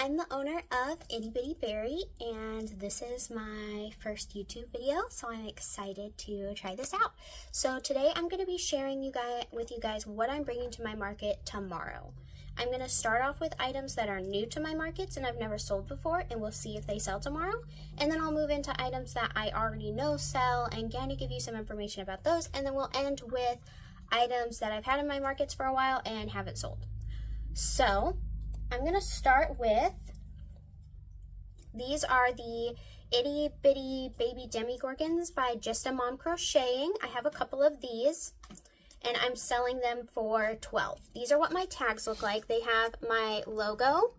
I'm the owner of Itty Bitty Berry, and this is my first YouTube video, so I'm excited to try this out. So today I'm going to be sharing with you guys what I'm bringing to my market tomorrow. I'm going to start off with items that are new to my markets and I've never sold before, and we'll see if they sell tomorrow. And then I'll move into items that I already know sell and kind of give you some information about those, and then we'll end with items that I've had in my markets for a while and haven't sold. So I'm going to start with, these are the Itty Bitty Baby Demigorgons by Just a Mom Crocheting. I have a couple of these and I'm selling them for $12. These are what my tags look like. They have my logo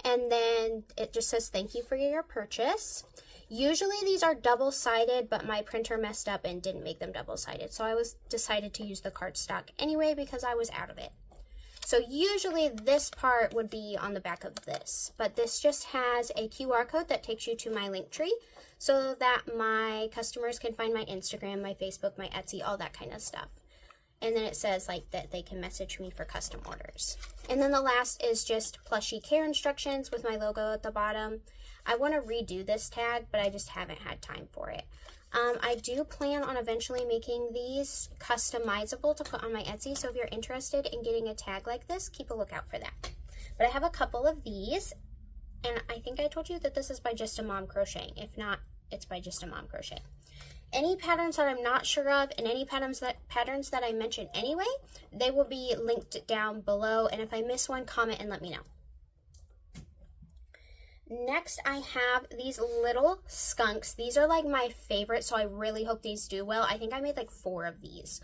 and then it just says thank you for your purchase. Usually these are double-sided, but my printer messed up and didn't make them double-sided, so I decided to use the cardstock anyway because I was out of it. So usually this part would be on the back of this, but this just has a QR code that takes you to my link tree so that my customers can find my Instagram, my Facebook, my Etsy, all that kind of stuff. And then it says like that they can message me for custom orders. And then the last is just plushie care instructions with my logo at the bottom. I want to redo this tag, but I just haven't had time for it. I do plan on eventually making these customizable to put on my Etsy, so if you're interested in getting a tag like this, keep a lookout for that. But I have a couple of these, and I think I told you that this is by Just a Mom Crocheting. If not, it's by Just a Mom Crochet. Any patterns that I'm not sure of, and any patterns that I mention anyway, they will be linked down below, and if I miss one, comment and let me know. Next, I have these little skunks. These are like my favorite, so I really hope these do well. I think I made like 4 of these,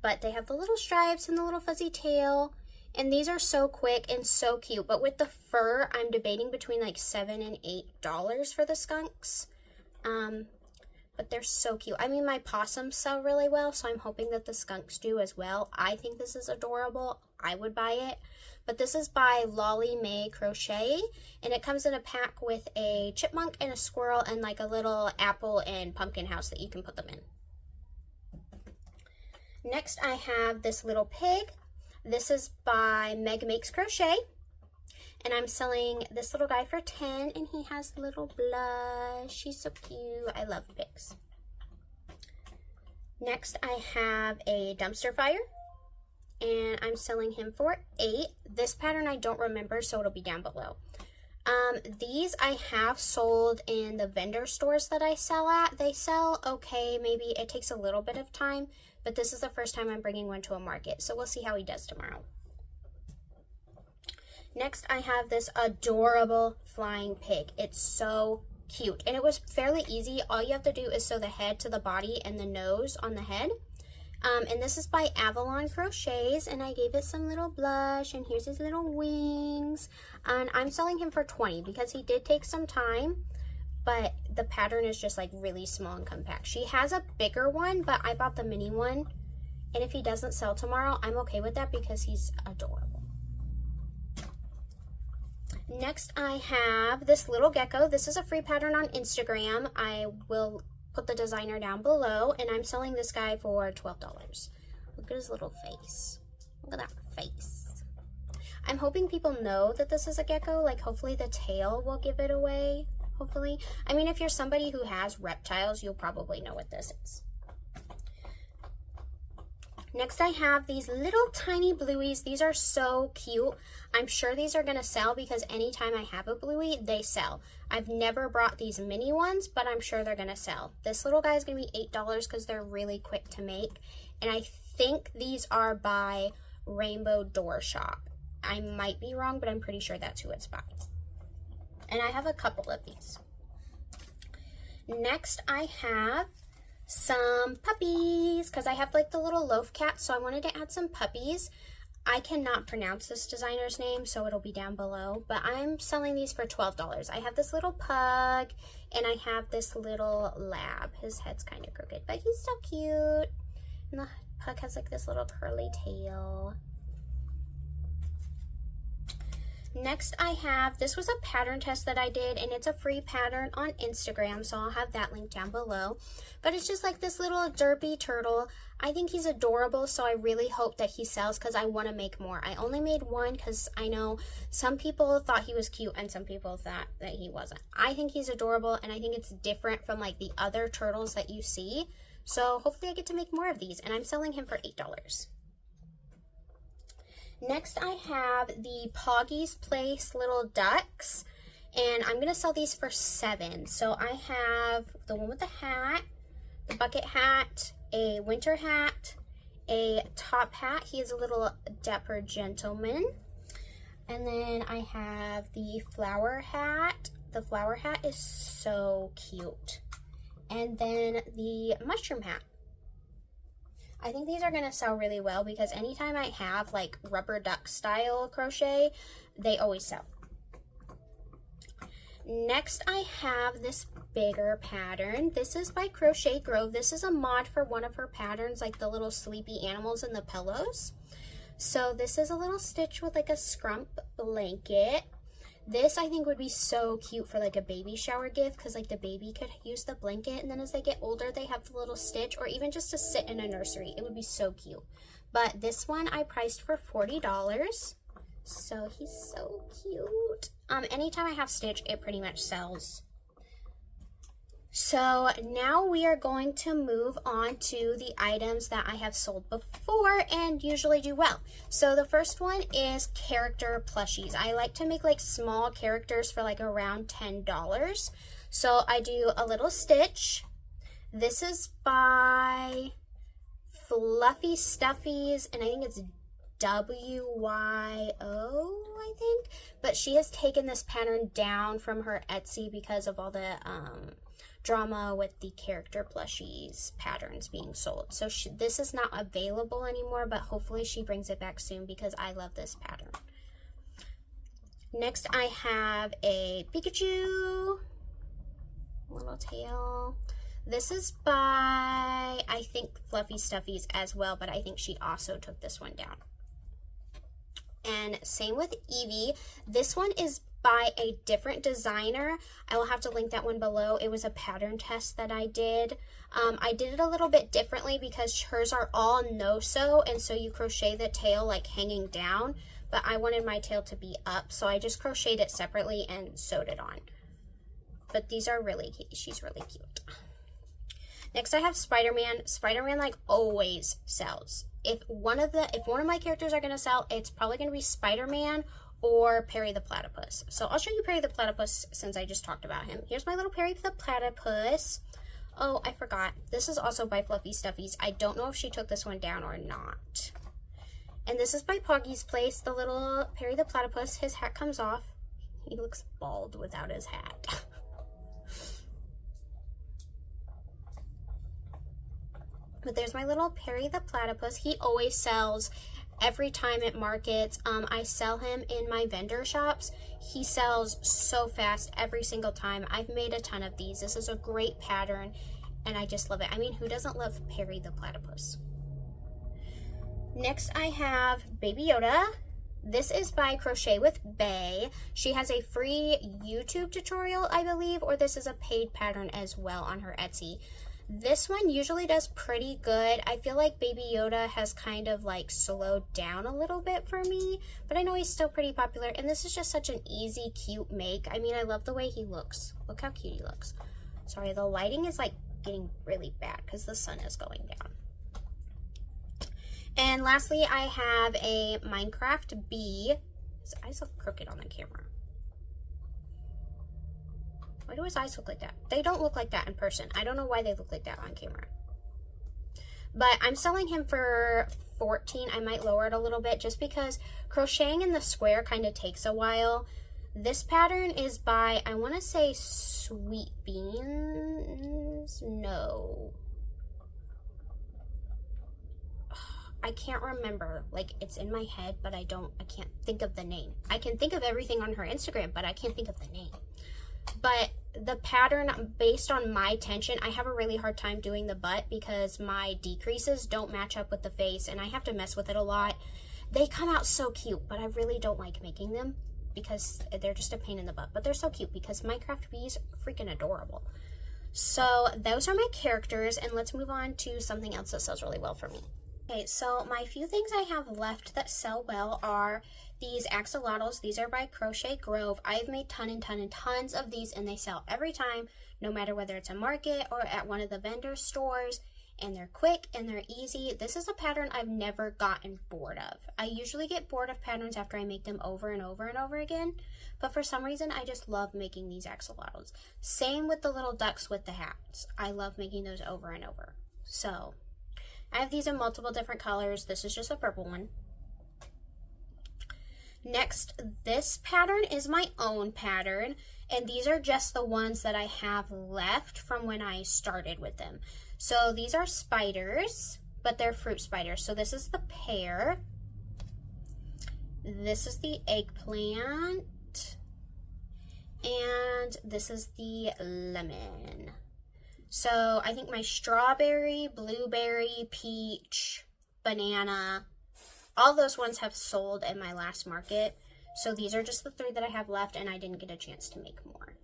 but they have the little stripes and the little fuzzy tail, and these are so quick and so cute. But with the fur, I'm debating between like $7 and $8 for the skunks. But they're so cute. I mean, my possums sell really well, so I'm hoping that the skunks do as well. I think this is adorable. I would buy it. But this is by Lolly May Crochet, and it comes in a pack with a chipmunk and a squirrel and like a little apple and pumpkin house that you can put them in. Next, I have this little pig. This is by Meg Makes Crochet, and I'm selling this little guy for $10, and he has little blush. He's so cute. I love pigs. Next, I have a dumpster fire, and I'm selling him for $8. This pattern I don't remember, so it'll be down below. These I have sold in the vendor stores that I sell at. They sell okay. Maybe it takes a little bit of time, but this is the first time I'm bringing one to a market, so we'll see how he does tomorrow. Next, I have this adorable flying pig. It's so cute, and it was fairly easy. All you have to do is sew the head to the body and the nose on the head. And this is by Avalon Crochets, and I gave it some little blush, and here's his little wings. And I'm selling him for $20 because he did take some time, but the pattern is just like really small and compact. She has a bigger one, but I bought the mini one, and if he doesn't sell tomorrow, I'm okay with that because he's adorable. Next, I have this little gecko. This is a free pattern on Instagram. I will put the designer down below, and I'm selling this guy for $12. Look at his little face. Look at that face. I'm hoping people know that this is a gecko. Like, hopefully the tail will give it away. Hopefully. I mean, if you're somebody who has reptiles, you'll probably know what this is. Next, I have these little tiny blueies. These are so cute. I'm sure these are going to sell because anytime I have a bluey, they sell. I've never brought these mini ones, but I'm sure they're going to sell. This little guy is going to be $8 because they're really quick to make. And I think these are by Rainbow Door Shop. I might be wrong, but I'm pretty sure that's who it's by. And I have a couple of these. Next, I have some puppies because I have like the little loaf cats, so I wanted to add some puppies. I cannot pronounce this designer's name, so it'll be down below, but I'm selling these for $12. I have this little pug and I have this little lab. His head's kind of crooked, but he's so cute. And the pug has like this little curly tail. Next I have, this was a pattern test that I did, and it's a free pattern on Instagram, so I'll have that link down below. But it's just like this little derpy turtle. I think he's adorable, so I really hope that he sells because I want to make more. I only made one because I know some people thought he was cute and some people thought that he wasn't. I think he's adorable, and I think it's different from like the other turtles that you see. So hopefully I get to make more of these, and I'm selling him for $8. Next, I have the Poggy's Place little ducks, and I'm going to sell these for $7. So I have the one with the hat, the bucket hat, a winter hat, a top hat. He is a little dapper gentleman. And then I have the flower hat. The flower hat is so cute. And then the mushroom hat. I think these are going to sell really well because anytime I have like rubber duck style crochet, they always sell. Next, I have this bigger pattern. This is by Crochet Grove. This is a mod for one of her patterns, like the little sleepy animals in the pillows. So this is a little stitch with like a scrump blanket. This I think would be so cute for like a baby shower gift because like the baby could use the blanket, and then as they get older they have the little stitch, or even just to sit in a nursery. It would be so cute. But this one I priced for $40. So he's so cute. Anytime I have stitch, it pretty much sells. So now we are going to move on to the items that I have sold before and usually do well. So the first one is character plushies. I like to make like small characters for like around $10. So I do a little stitch. This is by Fluffy Stuffies, and I think it's WYO, I think. But she has taken this pattern down from her Etsy because of all the drama with the character plushies patterns being sold. So this is not available anymore, but hopefully she brings it back soon because I love this pattern. Next I have a Pikachu little tail. This is by, I think, Fluffy Stuffies as well, but I think she also took this one down. And same with Evie. This one is by a different designer. I will have to link that one below. It was a pattern test that I did. I did it a little bit differently because hers are all no-sew, and so you crochet the tail like hanging down, but I wanted my tail to be up, so I just crocheted it separately and sewed it on. But these are really cute. She's really cute. Next I have Spider-Man. Spider-Man like always sells. If one of my characters are going to sell, it's probably going to be Spider-Man or Perry the Platypus. So I'll show you Perry the Platypus since I just talked about him. Here's my little Perry the Platypus. Oh, I forgot. This is also by Fluffy Stuffies. I don't know if she took this one down or not. And this is by Poggy's Place, the little Perry the Platypus. His hat comes off. He looks bald without his hat. But there's my little Perry the Platypus. He always sells every time at markets. I sell him in my vendor shops. He sells so fast every single time. I've made a ton of these. This is a great pattern, and I just love it. I mean, who doesn't love Perry the Platypus? Next, I have Baby Yoda. This is by Crochet with Bay. She has a free YouTube tutorial, I believe, or this is a paid pattern as well on her Etsy. This one usually does pretty good. I feel like Baby Yoda has kind of like slowed down a little bit for me, but I know he's still pretty popular, and this is just such an easy, cute make. I mean, I love the way he looks. Look how cute he looks. Sorry, the lighting is like getting really bad because the sun is going down. And lastly, I have a Minecraft bee. His eyes look crooked on the camera. Why do his eyes look like that? They don't look like that in person. I don't know why they look like that on camera. But I'm selling him for $14. I might lower it a little bit just because crocheting in the square kind of takes a while. This pattern is by, I want to say Sweet Beans. No. I can't remember. Like, it's in my head, but I can't think of the name. I can think of everything on her Instagram, but I can't think of the name. But the pattern, based on my tension, I have a really hard time doing the butt because my decreases don't match up with the face, and I have to mess with it a lot. They come out so cute, but I really don't like making them because they're just a pain in the butt, but they're so cute because Minecraft bees are freaking adorable. So those are my characters, and let's move on to something else that sells really well for me. Okay, so my few things I have left that sell well are these axolotls. These are by Crochet Grove. I've made tons of these, and they sell every time, no matter whether it's a market or at one of the vendor stores. And they're quick and they're easy. This is a pattern I've never gotten bored of. I usually get bored of patterns after I make them over and over and over again, but for some reason I just love making these axolotls. Same with the little ducks with the hats. I love making those over and over. So I have these in multiple different colors. This is just a purple one. Next, this pattern is my own pattern, and these are just the ones that I have left from when I started with them. So these are spiders, but they're fruit spiders. So this is the pear. This is the eggplant. And this is the lemon. So I think my strawberry, blueberry, peach, banana, all those ones have sold in my last market. So these are just the 3 that I have left, and I didn't get a chance to make more.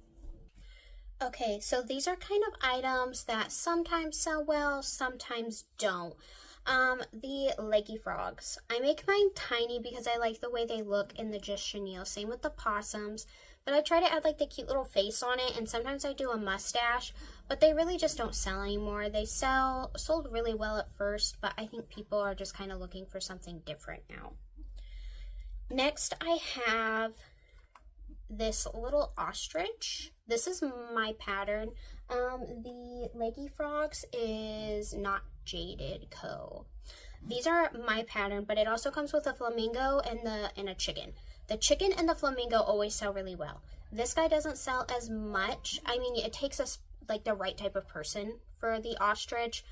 Okay, so these are kind of items that sometimes sell well, sometimes don't. The leggy frogs. I make mine tiny because I like the way they look in the just chenille. Same with the possums, but I try to add like the cute little face on it, and sometimes I do a mustache, but they really just don't sell anymore. They sold really well at first, but I think people are just kind of looking for something different now. Next, I have this little ostrich. This is my pattern. The leggy frogs is Not Jaded Co. These are my pattern, but it also comes with a flamingo and a chicken. The chicken and the flamingo always sell really well. This guy doesn't sell as much. I mean, it takes us like the right type of person for the ostrich.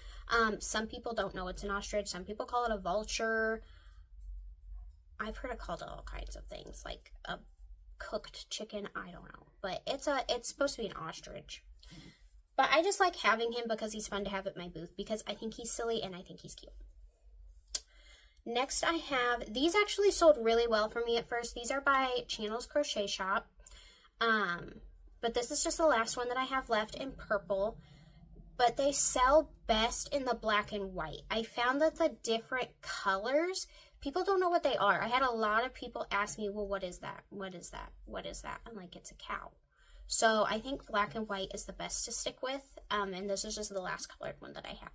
Some people don't know it's an ostrich. Some people call it a vulture. I've heard it called all kinds of things, like a cooked chicken, I don't know, but it's supposed to be an ostrich. But I just like having him because he's fun to have at my booth, because I think he's silly and I think he's cute. Next, I have these. Actually sold really well for me at first. These are by Channel's Crochet Shop, but this is just the last one that I have left in purple, but they sell best in the black and white. I found that the different colors, people don't know what they are. I had a lot of people ask me, well, what is that? What is that? What is that? I'm like, it's a cow. So I think black and white is the best to stick with. And this is just the last colored one that I have.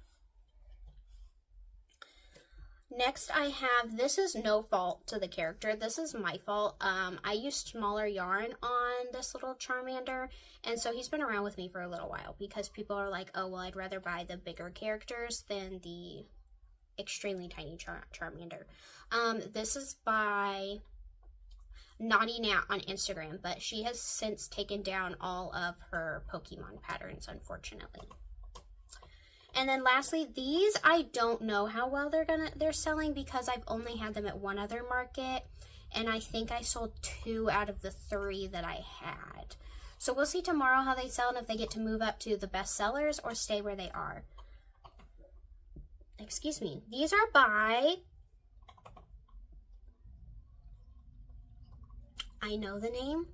Next I have, this is no fault to the character. This is my fault. I used smaller yarn on this little Charmander, and so he's been around with me for a little while because people are like, oh, well, I'd rather buy the bigger characters than the extremely tiny Charmander. This is by Naughty Nat on Instagram, but she has since taken down all of her Pokemon patterns, unfortunately. And then lastly, these I don't know how well they're selling because I've only had them at one other market, and I think I sold 2 out of the 3 that I had. So we'll see tomorrow how they sell and if they get to move up to the best sellers or stay where they are. Excuse me. These are by, I know the name,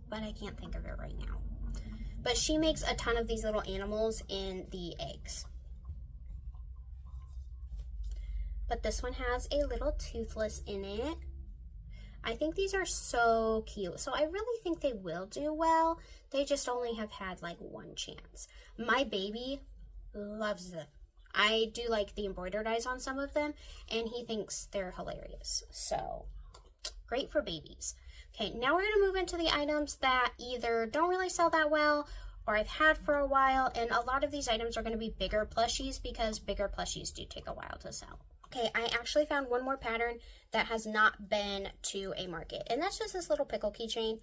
but I can't think of it right now. But she makes a ton of these little animals in the eggs. But this one has a little toothless in it. I think these are so cute. So I really think they will do well. They just only have had like 1 chance. My baby loves them. I do like the embroidered eyes on some of them, and he thinks they're hilarious. So great for babies. Okay, now we're going to move into the items that either don't really sell that well or I've had for a while, and a lot of these items are going to be bigger plushies because bigger plushies do take a while to sell. Okay, I actually found one more pattern that has not been to a market, and that's just this little pickle keychain.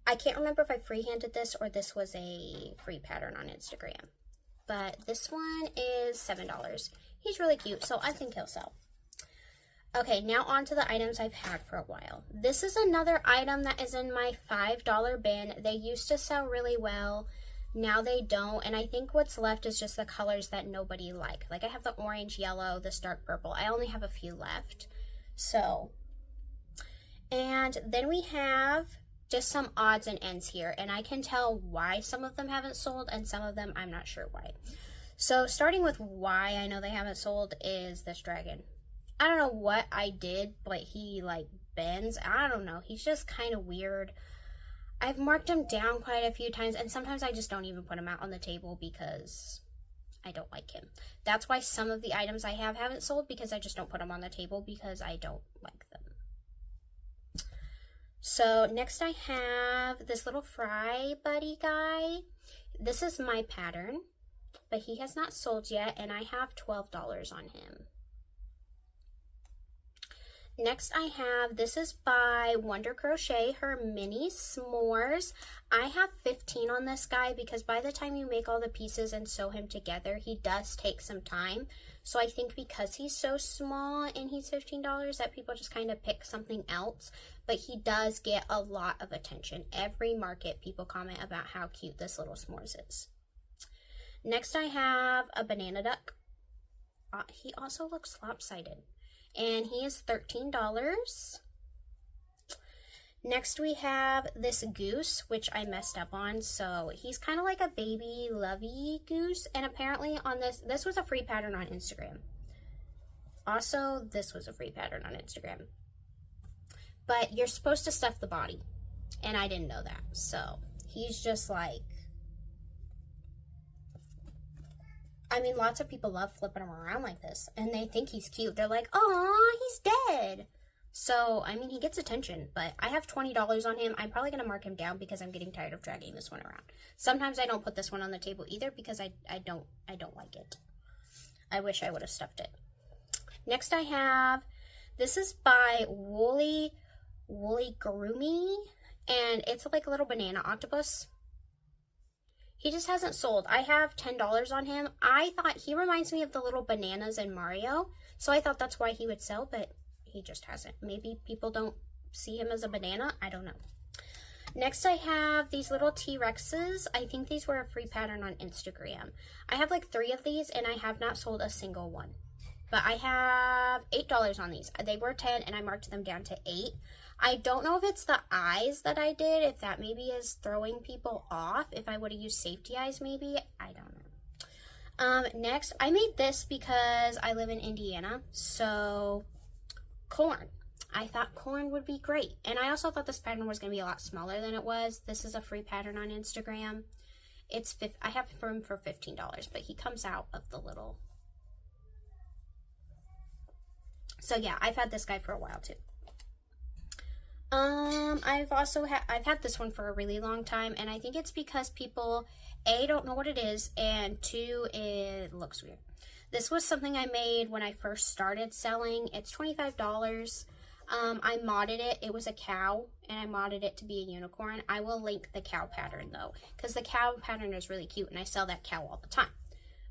I can't remember if I freehanded this or this was a free pattern on Instagram, but this one is $7. He's really cute, so I think he'll sell. Okay, now on to the items I've had for a while. This is another item that is in my $5 bin. They used to sell really well. Now they don't, and I think what's left is just the colors that nobody like. Like I have the orange, yellow, this dark purple. I only have a few left. So, and then we have just some odds and ends here, and I can tell why some of them haven't sold and some of them I'm not sure why. So starting with why I know they haven't sold is this dragon. I don't know what I did, but he like bends. I don't know. He's just kind of weird. I've marked him down quite a few times, and sometimes I just don't even put him out on the table because I don't like him. That's why some of the items I have haven't sold, because I just don't put them on the table because I don't like them. So next I have this little fry buddy guy. This is my pattern, but he has not sold yet, and I have $12 on him. Next I have, this is by Wonder Crochet, her mini s'mores. I have 15 on this guy because by the time you make all the pieces and sew him together, he does take some time. So I think because he's so small and he's $15 that people just kind of pick something else, but he does get a lot of attention. Every market people comment about how cute this little s'mores is. Next I have a banana duck. He also looks lopsided. And he is $13. Next we have this goose, which I messed up on. So he's kind of like a baby lovey goose. And apparently on this was a free pattern on Instagram. Also, this was a free pattern on Instagram. But you're supposed to stuff the body. And I didn't know that. So he's just like, I mean, lots of people love flipping him around like this, and they think he's cute. They're like, "Aw, he's dead." So, I mean, he gets attention, but I have $20 on him. I'm probably going to mark him down because I'm getting tired of dragging this one around. Sometimes I don't put this one on the table either because I don't like it. I wish I would have stuffed it. Next I have, this is by Woolly Gurumi, and it's like a little banana octopus. He just hasn't sold. I have $10 on him. I thought he reminds me of the little bananas in Mario, so I thought that's why he would sell, but he just hasn't. Maybe people don't see him as a banana. I don't know. Next, I have these little T-Rexes. I think these were a free pattern on Instagram. I have like 3 of these, and I have not sold a single one. But I have $8 on these. They were 10, and I marked them down to 8. I don't know if it's the eyes that I did, if that maybe is throwing people off. If I would have used safety eyes, maybe. I don't know. Next, I made this because I live in Indiana. So, corn. I thought corn would be great. And I also thought this pattern was going to be a lot smaller than it was. This is a free pattern on Instagram. I have him for $15, but he comes out of the little. So yeah, I've had this guy for a while too. I've had this one for a really long time, and I think it's because people, A, don't know what it is, and 2, it looks weird. This was something I made when I first started selling. It's $25. I modded it. It was a cow, and I modded it to be a unicorn. I will link the cow pattern, though, because the cow pattern is really cute, and I sell that cow all the time.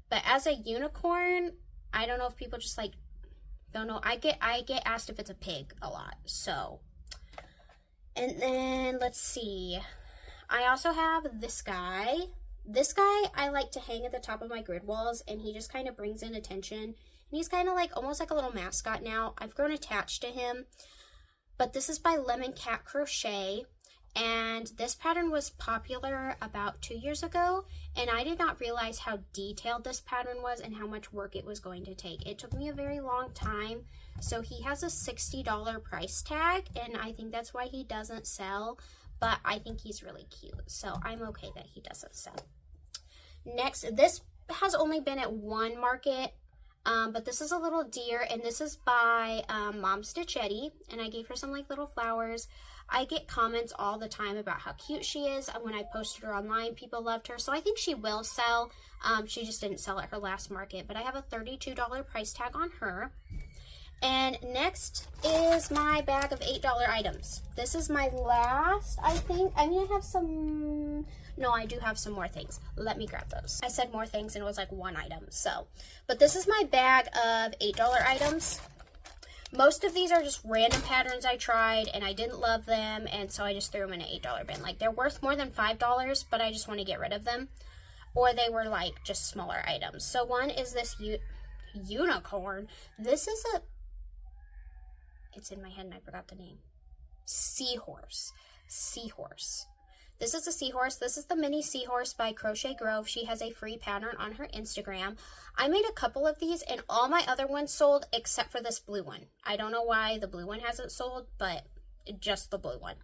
But as a unicorn, I don't know if people just, like, don't know. I get asked if it's a pig a lot, so. And then, let's see. I also have this guy. This guy I like to hang at the top of my grid walls, and he just kind of brings in attention. And he's kind of like, almost like a little mascot now. I've grown attached to him. But this is by Lemon Cat Crochet. And this pattern was popular about 2 years ago. And I did not realize how detailed this pattern was and how much work it was going to take. It took me a very long time. So he has a $60 price tag. And I think that's why he doesn't sell. But I think he's really cute. So I'm okay that he doesn't sell. Next, this has only been at one market. But this is a little deer, and this is by Mom Stitchetti, and I gave her some like little flowers. I get comments all the time about how cute she is, and when I posted her online, people loved her, so I think she will sell. She just didn't sell at her last market, but I have a $32 price tag on her. And next is my bag of $8 items. This is my last, I think. I mean, I have some... No, I do have some more things. Let me grab those. I said more things and it was like one item, so. But this is my bag of $8 items. Most of these are just random patterns I tried and I didn't love them, and so I just threw them in an $8 bin. Like, they're worth more than $5, but I just want to get rid of them. Or they were like just smaller items. So one is this unicorn. This is a... It's in my head and I forgot the name. Seahorse. seahorse. This is a seahorse. This is the mini seahorse by Crochet Grove. She has a free pattern on her Instagram. I made a couple of these and all my other ones sold except for this blue one. I don't know why the blue one hasn't sold, but just the blue one.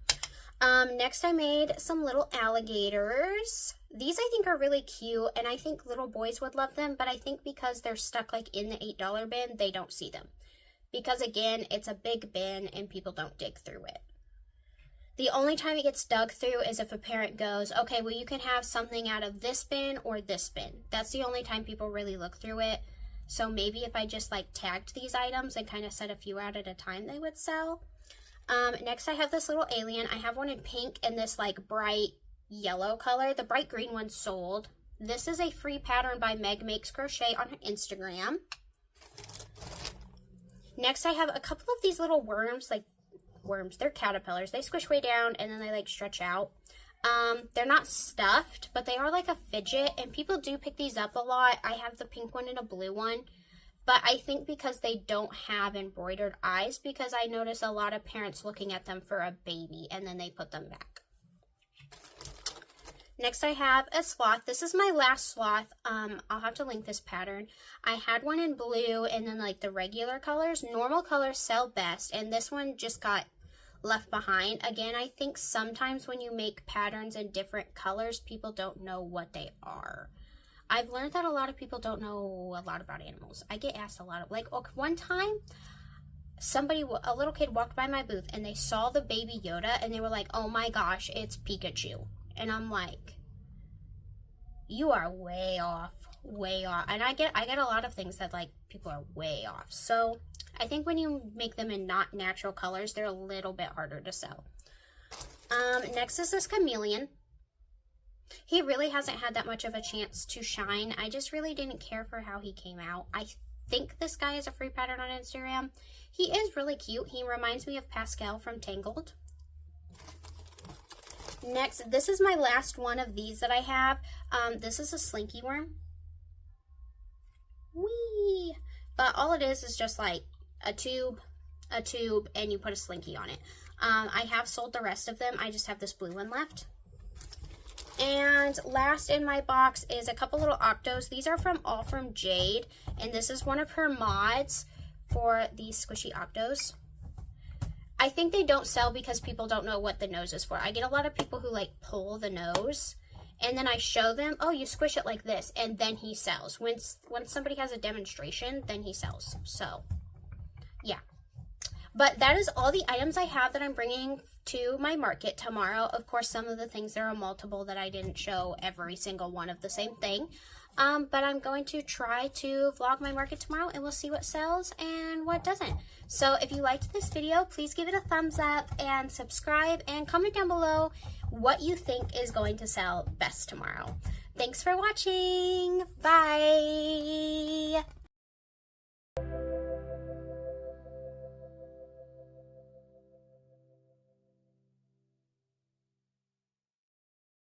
Next I made some little alligators. These I think are really cute and I think little boys would love them, but I think because they're stuck like in the $8 bin, they don't see them. Because again, it's a big bin and people don't dig through it. The only time it gets dug through is if a parent goes, okay, well, you can have something out of this bin or this bin. That's the only time people really look through it. So maybe if I just like tagged these items and kind of set a few out at a time, they would sell. Next I have this little alien. I have one in pink and this like bright yellow color. The bright green one sold. This is a free pattern by Meg Makes Crochet on her Instagram. Next I have a couple of these little worms, like worms, they're caterpillars. They squish way down and then they like stretch out. They're not stuffed, but they are like a fidget and people do pick these up a lot. I have the pink one and a blue one, but I think because they don't have embroidered eyes, because I notice a lot of parents looking at them for a baby and then they put them back. Next I have a sloth. This is my last sloth. I'll have to link this pattern. I had one in blue and then like the regular colors. Normal colors sell best and this one just got left behind. Again, I think sometimes when you make patterns in different colors, people don't know what they are. I've learned that a lot of people don't know a lot about animals. I get asked a lot of, like, one time, a little kid walked by my booth and they saw the baby Yoda and they were like, oh my gosh, it's Pikachu. And I'm like, you are way off, way off. And I get a lot of things that like people are way off. So I think when you make them in not natural colors, they're a little bit harder to sell. Next is this chameleon. He really hasn't had that much of a chance to shine. I just really didn't care for how he came out. I think this guy is a free pattern on Instagram. He is really cute. He reminds me of Pascal from Tangled. Next, this is my last one of these that I have. This is a slinky worm. Whee! But all it is just like a tube, and you put a slinky on it. I have sold the rest of them. I just have this blue one left. And last in my box is a couple little octos. These are all from Jade, and this is one of her mods for these squishy octos. I think they don't sell because people don't know what the nose is for. I get a lot of people who like pull the nose and then I show them, oh, you squish it like this, and then he sells. When somebody has a demonstration, then he sells. So, yeah. But that is all the items I have that I'm bringing to my market tomorrow. Of course, some of the things, there are multiple that I didn't show every single one of the same thing. But I'm going to try to vlog my market tomorrow and we'll see what sells and what doesn't. So if you liked this video, please give it a thumbs up and subscribe and comment down below what you think is going to sell best tomorrow. Thanks for watching. Bye.